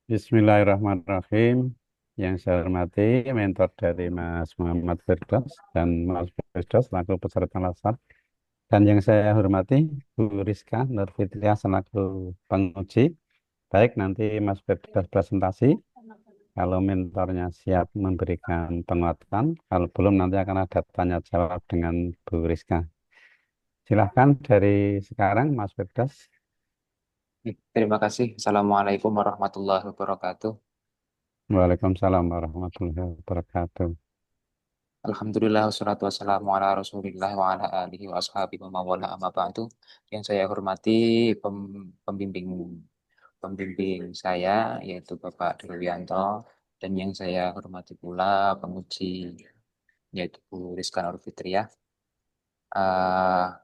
Bismillahirrahmanirrahim. Yang saya hormati mentor dari Mas Muhammad Firdaus dan Mas Firdaus selaku peserta latsar. Dan yang saya hormati Bu Rizka Nurfitria selaku penguji. Baik, nanti Mas Firdaus presentasi. Kalau mentornya siap memberikan penguatan, kalau belum nanti akan ada tanya jawab dengan Bu Rizka. Silahkan dari sekarang Mas Firdaus. Terima kasih. Assalamualaikum warahmatullahi wabarakatuh. Waalaikumsalam warahmatullahi wabarakatuh. Alhamdulillah wassalatu wassalamu ala Rasulillah wa ala alihi wa ashabihi wa mawala amma ba'du. Yang saya hormati pembimbing pembimbing saya yaitu Bapak Dirwianto, dan yang saya hormati pula penguji yaitu Bu Rizka Nurfitria.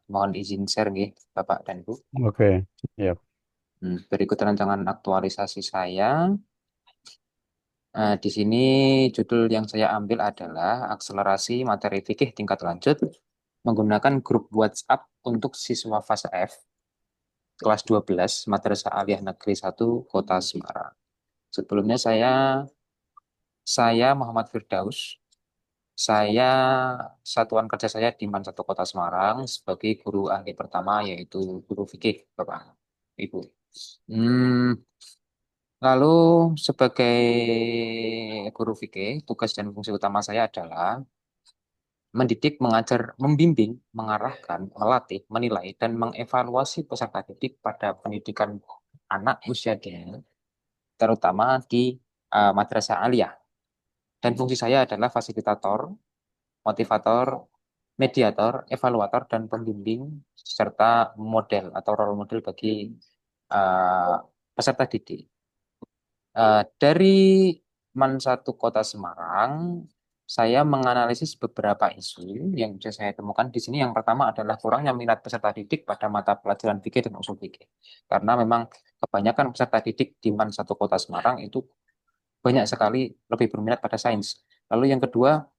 Mohon izin share nggih, Bapak dan Bu. Oke, ya. Berikut rancangan aktualisasi saya. Di sini judul yang saya ambil adalah akselerasi materi fikih tingkat lanjut menggunakan grup WhatsApp untuk siswa fase F kelas 12 Madrasah Aliyah Negeri 1 Kota Semarang. Sebelumnya saya Muhammad Firdaus. Saya satuan kerja saya di Man 1 Kota Semarang sebagai guru ahli pertama yaitu guru fikih, Bapak Ibu. Hmm, Lalu sebagai guru fikih, tugas dan fungsi utama saya adalah mendidik, mengajar, membimbing, mengarahkan, melatih, menilai, dan mengevaluasi peserta didik pada pendidikan anak usia dini, terutama di Madrasah Aliyah. Dan fungsi saya adalah fasilitator, motivator, mediator, evaluator, dan pembimbing, serta model atau role model bagi uh, peserta didik. Dari Man 1 Kota Semarang, saya menganalisis beberapa isu yang bisa saya temukan di sini. Yang pertama adalah kurangnya minat peserta didik pada mata pelajaran fikih dan usul fikih. Karena memang kebanyakan peserta didik di Man 1 Kota Semarang itu banyak sekali lebih berminat pada sains. Lalu yang kedua,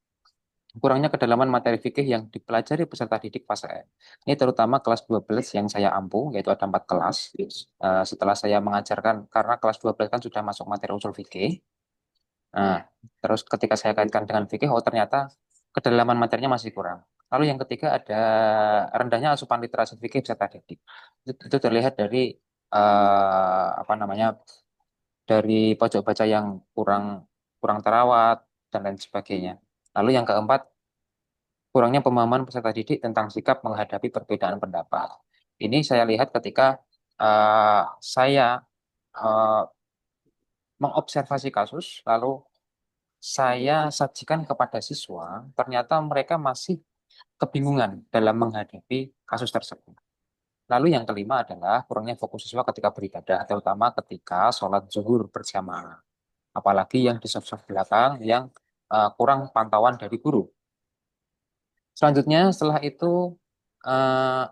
kurangnya kedalaman materi fikih yang dipelajari peserta didik fase E. Ini terutama kelas 12 yang saya ampu, yaitu ada 4 kelas. Setelah saya mengajarkan, karena kelas 12 kan sudah masuk materi usul fikih. Nah, terus ketika saya kaitkan dengan fikih, oh ternyata kedalaman materinya masih kurang. Lalu yang ketiga ada rendahnya asupan literasi fikih peserta didik. Itu terlihat dari apa namanya, dari pojok baca yang kurang kurang terawat dan lain sebagainya. Lalu yang keempat, kurangnya pemahaman peserta didik tentang sikap menghadapi perbedaan pendapat. Ini saya lihat ketika saya eh, mengobservasi kasus, lalu saya sajikan kepada siswa, ternyata mereka masih kebingungan dalam menghadapi kasus tersebut. Lalu yang kelima adalah kurangnya fokus siswa ketika beribadah, terutama ketika sholat zuhur berjamaah. Apalagi yang di soft belakang yang kurang pantauan dari guru. Selanjutnya, setelah itu eh,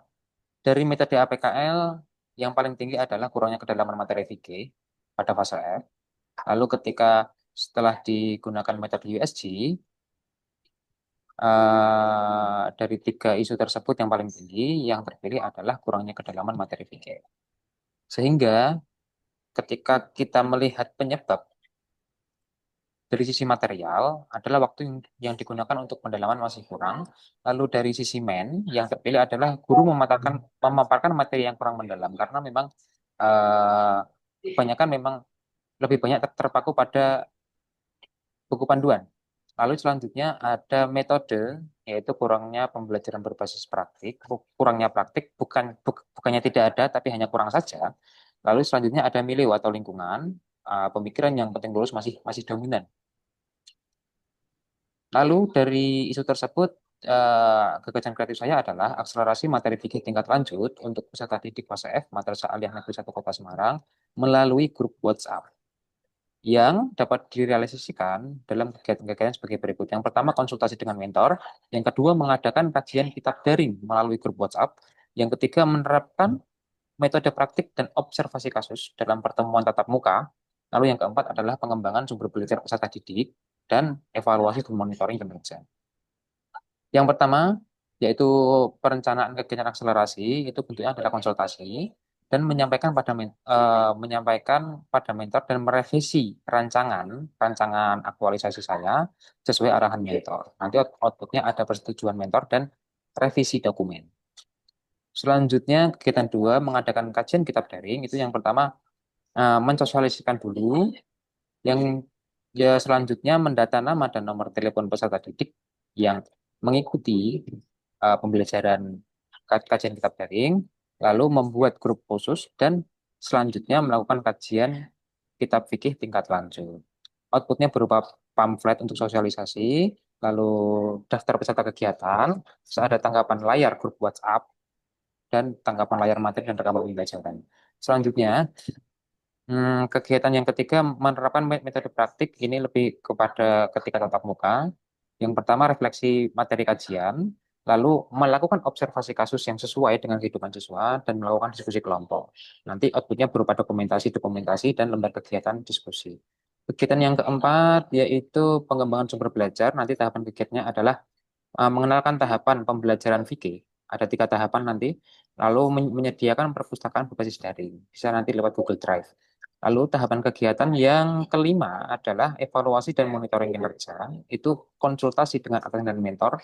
dari metode APKL yang paling tinggi adalah kurangnya kedalaman materi fikih pada fase F. Lalu ketika setelah digunakan metode USG, dari tiga isu tersebut yang paling tinggi, yang terpilih adalah kurangnya kedalaman materi fikih. Sehingga ketika kita melihat penyebab dari sisi material adalah waktu yang digunakan untuk pendalaman masih kurang. Lalu dari sisi yang terpilih adalah guru memaparkan materi yang kurang mendalam karena memang eh, kebanyakan memang lebih banyak terpaku pada buku panduan. Lalu selanjutnya ada metode, yaitu kurangnya pembelajaran berbasis praktik. Kurangnya praktik bukannya tidak ada, tapi hanya kurang saja. Lalu selanjutnya ada milieu atau lingkungan, pemikiran yang penting lurus masih masih dominan. Lalu dari isu tersebut, gagasan kreatif saya adalah akselerasi materi fikih tingkat lanjut untuk peserta didik fase F Madrasah Aliyah Negeri 1 Kota Semarang melalui grup WhatsApp yang dapat direalisasikan dalam kegiatan-kegiatan sebagai berikut. Yang pertama, konsultasi dengan mentor. Yang kedua, mengadakan kajian kitab daring melalui grup WhatsApp. Yang ketiga, menerapkan metode praktik dan observasi kasus dalam pertemuan tatap muka. Lalu yang keempat adalah pengembangan sumber belajar peserta didik dan evaluasi dan monitoring kinerja. Yang pertama, yaitu perencanaan kegiatan akselerasi, itu bentuknya adalah konsultasi. dan menyampaikan pada mentor dan merevisi rancangan rancangan aktualisasi saya sesuai arahan mentor. Nanti outputnya ada persetujuan mentor dan revisi dokumen. Selanjutnya, kegiatan dua mengadakan kajian kitab daring. Itu yang pertama mensosialisasikan dulu, yang ya selanjutnya mendata nama dan nomor telepon peserta didik yang mengikuti pembelajaran kajian kitab daring, lalu membuat grup khusus dan selanjutnya melakukan kajian kitab fikih tingkat lanjut. Outputnya berupa pamflet untuk sosialisasi, lalu daftar peserta kegiatan, terus ada tanggapan layar grup WhatsApp, dan tanggapan layar materi dan rekaman pembelajaran. Selanjutnya, kegiatan yang ketiga menerapkan metode praktik ini lebih kepada ketika tatap muka. Yang pertama refleksi materi kajian, lalu melakukan observasi kasus yang sesuai dengan kehidupan siswa dan melakukan diskusi kelompok. Nanti outputnya berupa dokumentasi dan lembar kegiatan diskusi. Kegiatan yang keempat yaitu pengembangan sumber belajar. Nanti tahapan kegiatannya adalah mengenalkan tahapan pembelajaran fikih. Ada 3 tahapan nanti, lalu menyediakan perpustakaan berbasis daring. Bisa nanti lewat Google Drive. Lalu tahapan kegiatan yang kelima adalah evaluasi dan monitoring kinerja. Itu konsultasi dengan atasan dan mentor,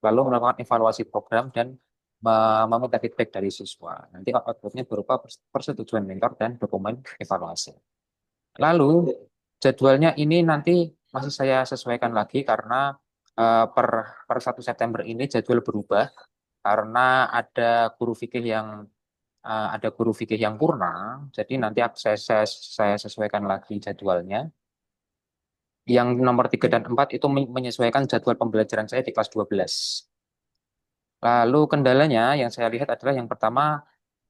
lalu melakukan evaluasi program dan meminta feedback dari siswa. Nanti outputnya berupa persetujuan mentor dan dokumen evaluasi. Lalu jadwalnya ini nanti masih saya sesuaikan lagi karena eh, per per 1 September ini jadwal berubah karena ada guru fikih yang kurang. Jadi nanti saya sesuaikan lagi jadwalnya. Yang nomor 3 dan 4 itu menyesuaikan jadwal pembelajaran saya di kelas 12. Lalu kendalanya yang saya lihat adalah yang pertama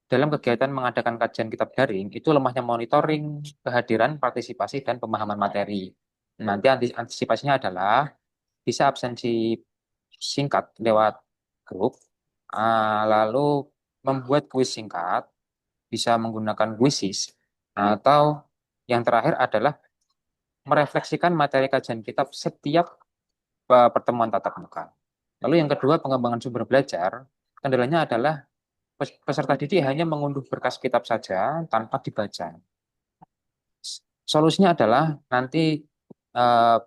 dalam kegiatan mengadakan kajian kitab daring itu lemahnya monitoring, kehadiran, partisipasi, dan pemahaman materi. Nanti antisipasinya adalah bisa absensi singkat lewat grup, lalu membuat kuis singkat, bisa menggunakan quizzes, atau yang terakhir adalah merefleksikan materi kajian kitab setiap pertemuan tatap muka. Lalu yang kedua, pengembangan sumber belajar. Kendalanya adalah peserta didik hanya mengunduh berkas kitab saja tanpa dibaca. Solusinya adalah nanti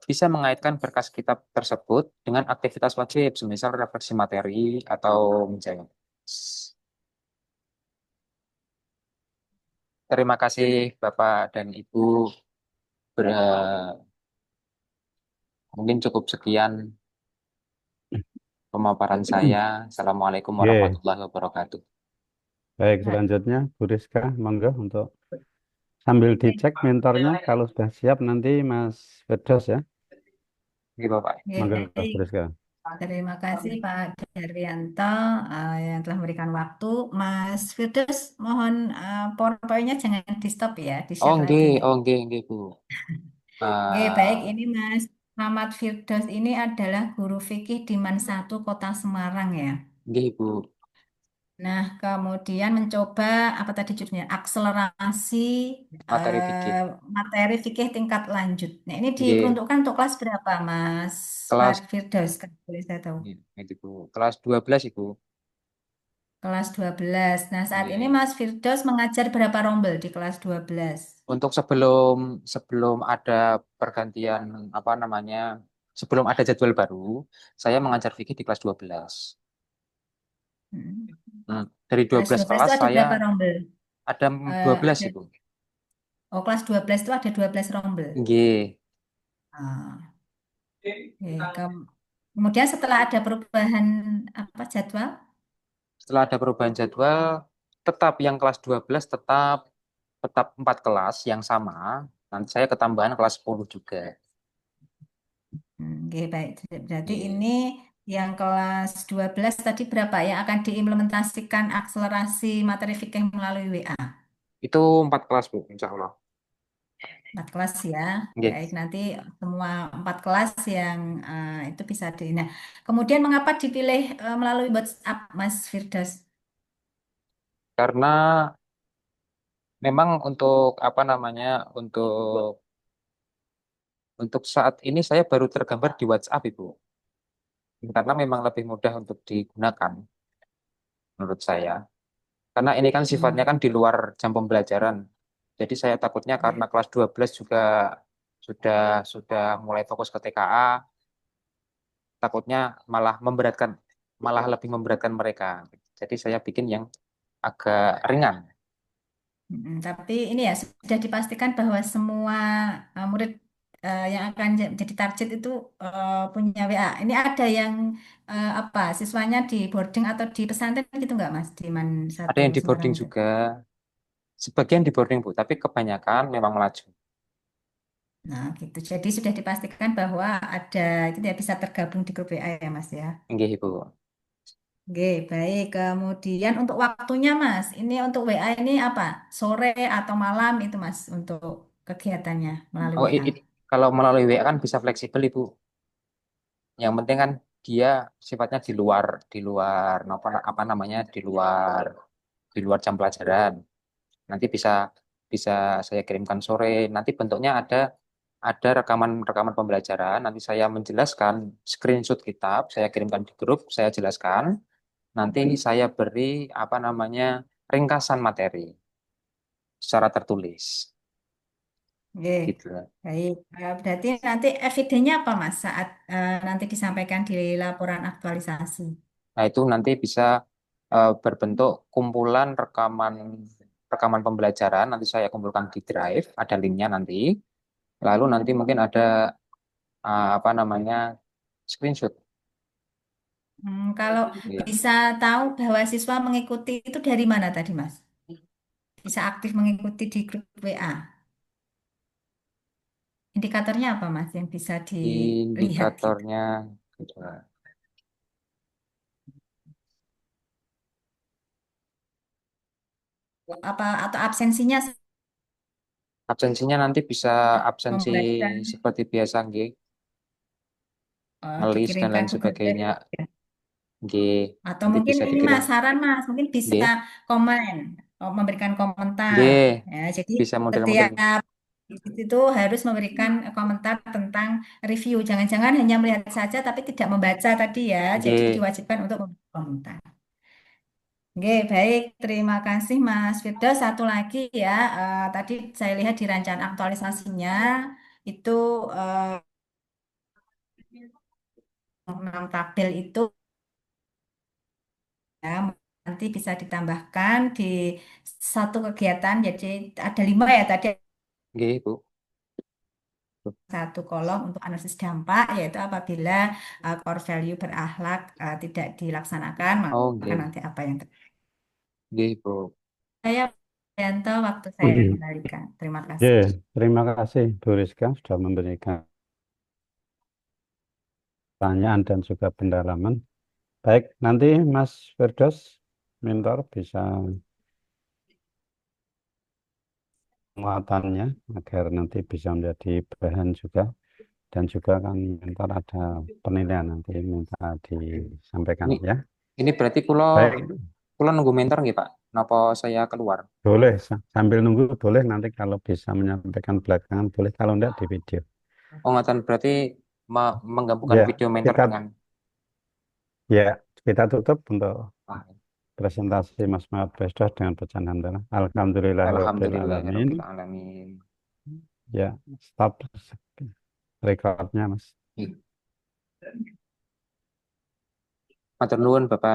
bisa mengaitkan berkas kitab tersebut dengan aktivitas wajib, semisal refleksi materi atau menjawab. Terima kasih Bapak dan Ibu. Mungkin cukup sekian pemaparan saya. Assalamualaikum Oke, warahmatullahi wabarakatuh. baik Nah, selanjutnya Bu Rizka, monggo untuk sambil oke. dicek mentornya kalau sudah siap nanti Mas Firdaus ya. Oke, Bapak. Oke, Monggo baik. Bu Rizka. Terima kasih Pak Darwianto yang telah memberikan waktu. Mas Firdaus, mohon PowerPoint-nya jangan di-stop ya, Oh, di-share lagi. enggak, oh, enggak, Bu. Oke, baik. Ah, Ini Mas Muhammad Firdaus ini adalah guru fikih di Man 1 Kota Semarang ya. enggak, Bu. Nah, kemudian mencoba apa tadi judulnya? Akselerasi Materi eh, fikih. materi fikih tingkat lanjut. Nah, ini Enggak, diperuntukkan untuk kelas berapa, Mas kelas Firdaus? Kalau boleh saya tahu. itu, Bu. Kelas 12, Ibu. Kelas 12. Nah, saat ini Enggak. Mas Firdaus mengajar berapa rombel di kelas 12? Untuk sebelum sebelum ada pergantian apa namanya? Sebelum ada jadwal baru, saya mengajar fikih di kelas 12. Hmm. Dari Kelas 12 12 kelas itu ada saya berapa rombel? ada 12, Ada, Ibu. oh, kelas 12 itu ada 12 rombel. Nggih. Ah, oke. Kemudian setelah ada perubahan apa jadwal? Setelah ada perubahan jadwal, tetap yang kelas 12 tetap tetap 4 kelas yang sama. Nanti saya ketambahan kelas 10 juga. Oke, baik. Berarti Iya. ini yang kelas 12 tadi berapa yang akan diimplementasikan akselerasi materi fikih melalui WA? Itu 4 kelas, Bu, insya Allah. 4 kelas ya. Nggih. Baik, nanti semua 4 kelas yang itu bisa di. Nah, kemudian mengapa dipilih melalui WhatsApp, Mas Firdaus? Karena memang untuk apa namanya, untuk saat ini saya baru tergambar di WhatsApp, Ibu. Karena memang lebih mudah untuk digunakan menurut saya. Karena ini kan sifatnya Hmm. kan di luar jam pembelajaran. Jadi saya takutnya karena kelas 12 juga sudah sudah mulai fokus ke TKA, takutnya malah memberatkan, malah lebih memberatkan mereka. Jadi saya bikin yang agak ringan. Tapi ini ya sudah dipastikan bahwa semua murid yang akan jadi target itu punya WA. Ini ada yang apa siswanya di boarding atau di pesantren gitu nggak Mas di Man Ada satu yang di Semarang boarding itu? juga, sebagian di boarding Bu, tapi kebanyakan memang melaju. Nah gitu. Jadi sudah dipastikan bahwa ada itu ya bisa tergabung di grup WA ya Mas ya. Nggih, Bu. Oke, baik. Kemudian untuk waktunya Mas, ini untuk WA ini apa? Sore atau malam itu Mas untuk kegiatannya melalui Oh, WA. kalau melalui WA kan bisa fleksibel Ibu. Yang penting kan dia sifatnya di luar apa namanya di luar jam pelajaran. Nanti bisa bisa saya kirimkan sore. Nanti bentuknya ada rekaman pembelajaran. Nanti saya menjelaskan screenshot kitab, saya kirimkan di grup, saya jelaskan. Nanti saya beri apa namanya ringkasan materi secara tertulis. Oke, Gitu. baik. Berarti nanti evidennya apa Mas saat nanti disampaikan di laporan aktualisasi? Nah, itu nanti bisa berbentuk kumpulan rekaman rekaman pembelajaran. Nanti saya kumpulkan di Drive, ada linknya nanti. Lalu nanti mungkin ada apa namanya screenshot. Kalau Ya. bisa tahu bahwa siswa mengikuti itu dari mana tadi Mas? Bisa aktif mengikuti di grup WA. Indikatornya apa Mas yang bisa dilihat gitu? Indikatornya gitu. Apa atau absensinya Absensinya nanti bisa absensi membaca seperti biasa, nggih, ngelis dan dikirimkan lain ke grup sebagainya. WA? Nggih, Atau nanti mungkin bisa ini dikirim. Mas, saran Mas, mungkin bisa Nggih, komen, memberikan komentar. nggih, Ya, jadi bisa model-model. setiap itu harus memberikan komentar tentang review. Jangan-jangan hanya melihat saja tapi tidak membaca tadi ya. Jadi Nggih, diwajibkan untuk memberikan komentar. Oke, baik. Terima kasih Mas Firdaus. Satu lagi ya, tadi saya lihat di rancangan aktualisasinya itu eh, 6 tabel itu ya, nanti bisa ditambahkan di satu kegiatan. Jadi ada 5 ya tadi nggih, Bu. satu kolom untuk analisis dampak yaitu apabila core value berakhlak tidak dilaksanakan Oh, maka nggih. nanti apa yang terjadi. Nggih, Bu. Saya Yanto waktu saya kembalikan. Terima Ya, kasih. terima kasih Bu Rizka sudah memberikan pertanyaan dan juga pendalaman. Baik, nanti Mas Firdaus, mentor bisa muatannya agar nanti bisa menjadi bahan juga dan juga kan mentor ada penilaian nanti minta disampaikan Ini ya. ini berarti kulo Baik, kulo nunggu mentor nggih, Pak? Napa saya keluar? boleh sambil nunggu boleh nanti kalau bisa menyampaikan belakangan boleh kalau enggak di video. Oh, ngoten berarti menggabungkan Ya, video mentor kita dengan ya kita tutup untuk ah, presentasi Mas Muhammad Firdaus dengan bacaan hamdalah. Alhamdulillahirabbil alamin. alhamdulillahirabbil alamin. Ya, stop recordnya Mas. Ih, matur nuwun, Bapak.